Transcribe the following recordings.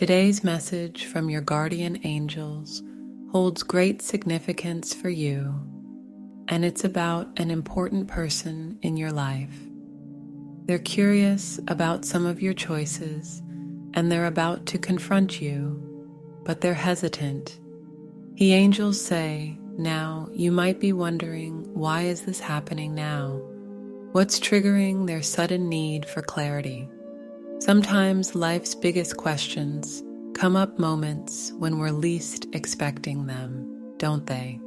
Today's message from your guardian angels holds great significance for you, and it's about an important person in your life. They're curious about some of your choices, and they're about to confront you, but they're hesitant. The angels say, now you might be wondering, why is this happening now? What's triggering their sudden need for clarity? Sometimes life's biggest questions come up moments when we're least expecting them, don't they?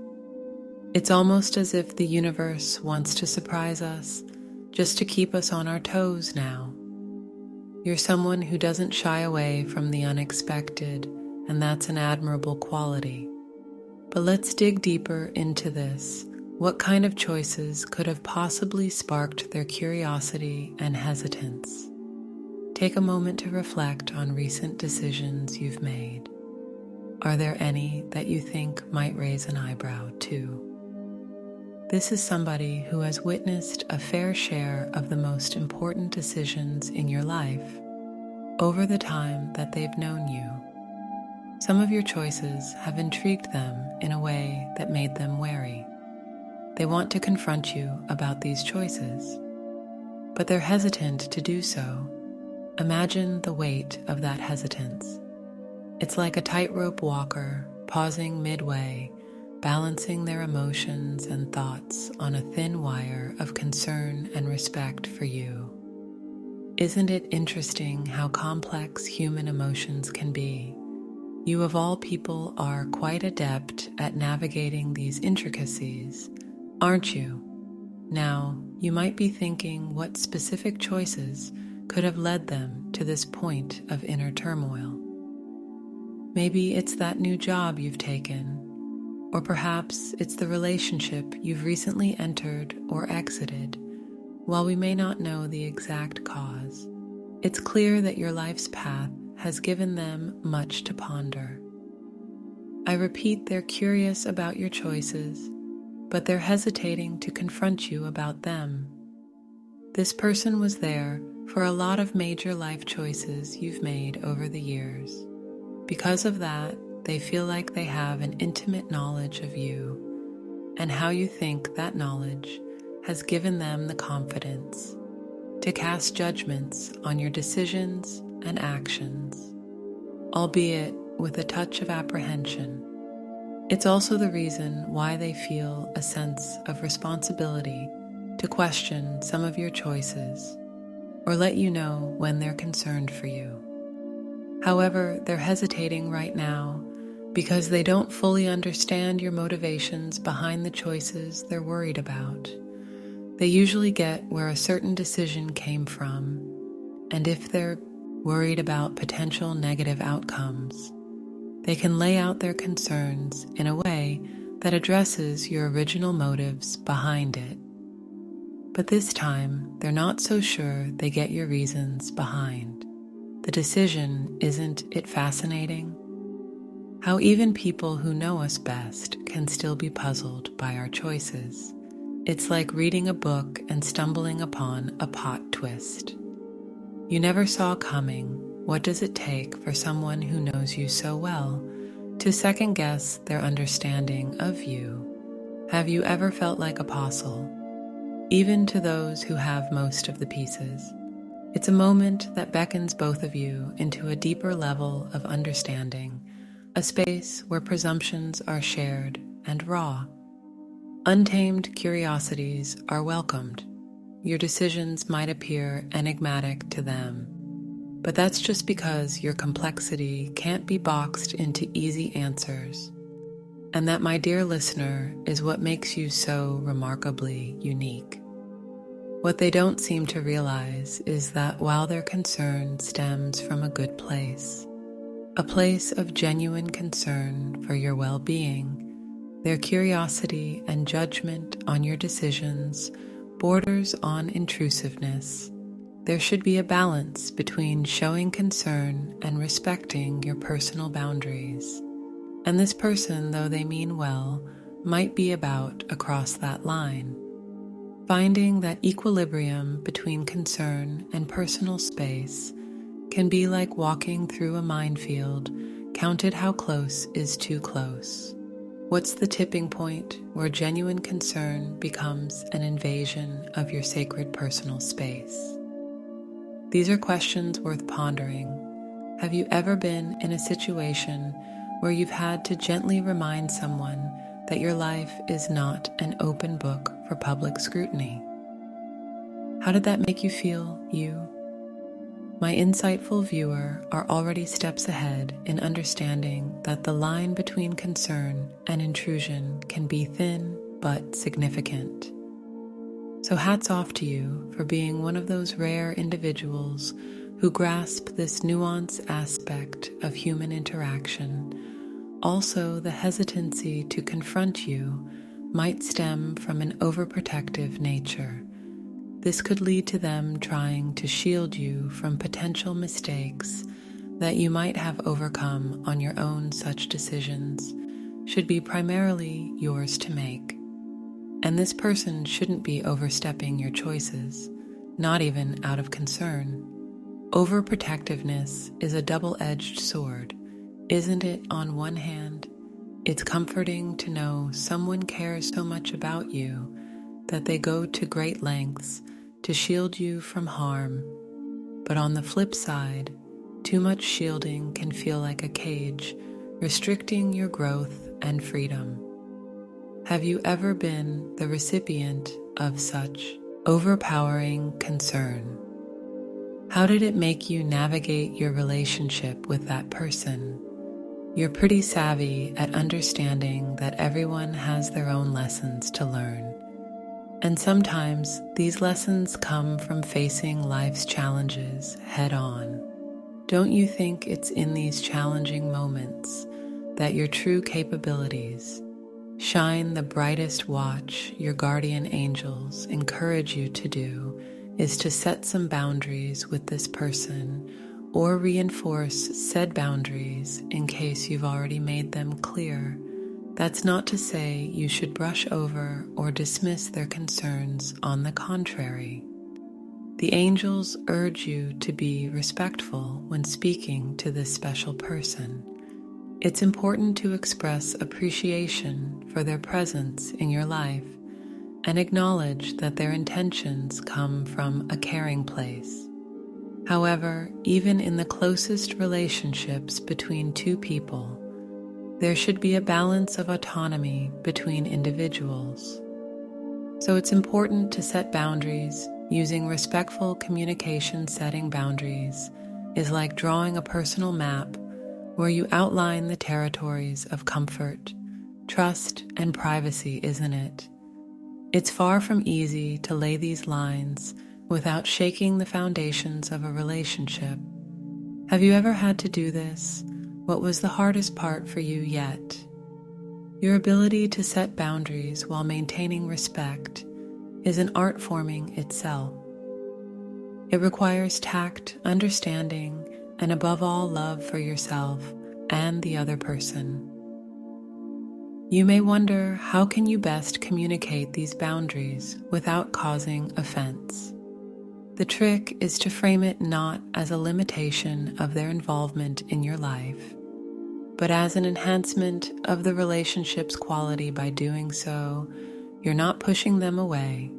It's almost as if the universe wants to surprise us, just to keep us on our toes now. You're someone who doesn't shy away from the unexpected, and that's an admirable quality. But let's dig deeper into this. What kind of choices could have possibly sparked their curiosity and hesitance? Take a moment to reflect on recent decisions you've made. Are there any that you think might raise an eyebrow too? This is somebody who has witnessed a fair share of the most important decisions in your life over the time that they've known you. Some of your choices have intrigued them in a way that made them wary. They want to confront you about these choices, but they're hesitant to do so. Imagine the weight of that hesitance. It's like a tightrope walker pausing midway, balancing their emotions and thoughts on a thin wire of concern and respect for you. Isn't it interesting how complex human emotions can be? You of all people are quite adept at navigating these intricacies, aren't you? Now, you might be thinking what specific choices could have led them to this point of inner turmoil. Maybe it's that new job you've taken, or perhaps it's the relationship you've recently entered or exited. While we may not know the exact cause, it's clear that your life's path has given them much to ponder. I repeat, they're curious about your choices, but they're hesitating to confront you about them. This person was there for a lot of major life choices you've made over the years. Because of that, they feel like they have an intimate knowledge of you, and how you think that knowledge has given them the confidence to cast judgments on your decisions and actions, albeit with a touch of apprehension. It's also the reason why they feel a sense of responsibility to question some of your choices or let you know when they're concerned for you. However, they're hesitating right now because they don't fully understand your motivations behind the choices they're worried about. They usually get where a certain decision came from, and if they're worried about potential negative outcomes, they can lay out their concerns in a way that addresses your original motives behind it. But this time, they're not so sure they get your reasons behind the decision. Isn't it fascinating? How even people who know us best can still be puzzled by our choices. It's like reading a book and stumbling upon a plot twist you never saw coming. What does it take for someone who knows you so well to second-guess their understanding of you? Have you ever felt like a puzzle, even to those who have most of the pieces? It's a moment that beckons both of you into a deeper level of understanding, a space where presumptions are shared and raw. Untamed curiosities are welcomed. Your decisions might appear enigmatic to them, but that's just because your complexity can't be boxed into easy answers. And that, my dear listener, is what makes you so remarkably unique. What they don't seem to realize is that while their concern stems from a good place, a place of genuine concern for your well-being, their curiosity and judgment on your decisions borders on intrusiveness. There should be a balance between showing concern and respecting your personal boundaries. And this person, though they mean well, might be about across that line. Finding that equilibrium between concern and personal space can be like walking through a minefield, counted how close is too close. What's the tipping point where genuine concern becomes an invasion of your sacred personal space? These are questions worth pondering. Have you ever been in a situation where you've had to gently remind someone that your life is not an open book for public scrutiny? How did that make you feel, you? My insightful viewer are already steps ahead in understanding that the line between concern and intrusion can be thin but significant. So hats off to you for being one of those rare individuals who grasp this nuanced aspect of human interaction. Also, the hesitancy to confront you might stem from an overprotective nature. This could lead to them trying to shield you from potential mistakes that you might have overcome on your own. Such decisions should be primarily yours to make. And this person shouldn't be overstepping your choices, not even out of concern. Overprotectiveness is a double-edged sword, isn't it? On one hand, it's comforting to know someone cares so much about you that they go to great lengths to shield you from harm. But on the flip side, too much shielding can feel like a cage, restricting your growth and freedom. Have you ever been the recipient of such overpowering concern? How did it make you navigate your relationship with that person? You're pretty savvy at understanding that everyone has their own lessons to learn. And sometimes these lessons come from facing life's challenges head on. Don't you think it's in these challenging moments that your true capabilities shine the brightest? Watch your guardian angels encourage you to do is to set some boundaries with this person or reinforce said boundaries in case you've already made them clear. That's not to say you should brush over or dismiss their concerns. On the contrary, the angels urge you to be respectful when speaking to this special person. It's important to express appreciation for their presence in your life and acknowledge that their intentions come from a caring place. However, even in the closest relationships between two people, there should be a balance of autonomy between individuals. So it's important to set boundaries. Using respectful communication. Setting boundaries is like drawing a personal map where you outline the territories of comfort, trust, and privacy, isn't it? It's far from easy to lay these lines without shaking the foundations of a relationship. Have you ever had to do this? What was the hardest part for you yet? Your ability to set boundaries while maintaining respect is an art forming itself. It requires tact, understanding, and above all, love for yourself and the other person. You may wonder, how can you best communicate these boundaries without causing offense? The trick is to frame it not as a limitation of their involvement in your life, but as an enhancement of the relationship's quality. By doing so, you're not pushing them away.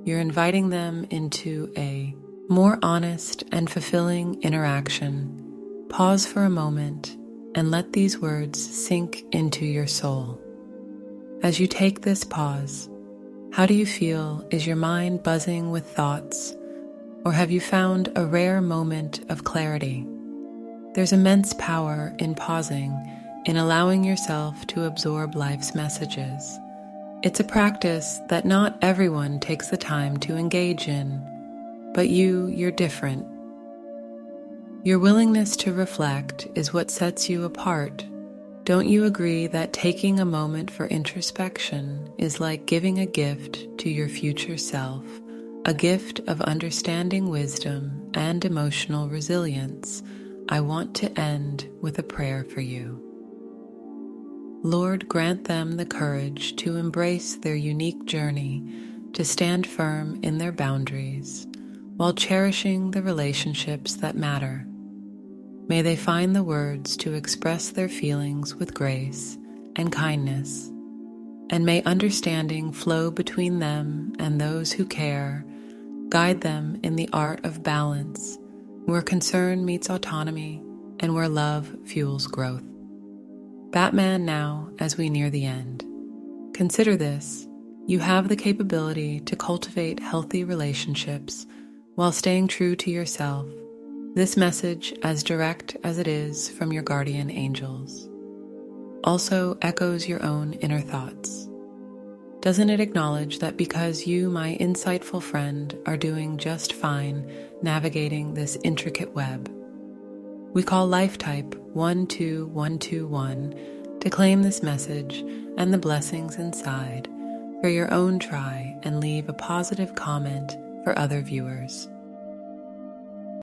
You're inviting them into a more honest and fulfilling interaction. Pause for a moment and let these words sink into your soul. As you take this pause, how do you feel? Is your mind buzzing with thoughts, or have you found a rare moment of clarity? There's immense power in pausing, in allowing yourself to absorb life's messages. It's a practice that not everyone takes the time to engage in, but you're different. Your willingness to reflect is what sets you apart. Don't you agree that taking a moment for introspection is like giving a gift to your future self, a gift of understanding, wisdom, and emotional resilience? I want to end with a prayer for you. Lord, grant them the courage to embrace their unique journey, to stand firm in their boundaries, while cherishing the relationships that matter. May they find the words to express their feelings with grace and kindness, and may understanding flow between them and those who care, guide them in the art of balance, where concern meets autonomy and where love fuels growth. Batman now, as we near the end. Consider this: you have the capability to cultivate healthy relationships while staying true to yourself. This message, as direct as it is from your guardian angels, also echoes your own inner thoughts. Doesn't it acknowledge that because you, my insightful friend, are doing just fine navigating this intricate web? We call life type 12121 to claim this message and the blessings inside for your own try and leave a positive comment for other viewers.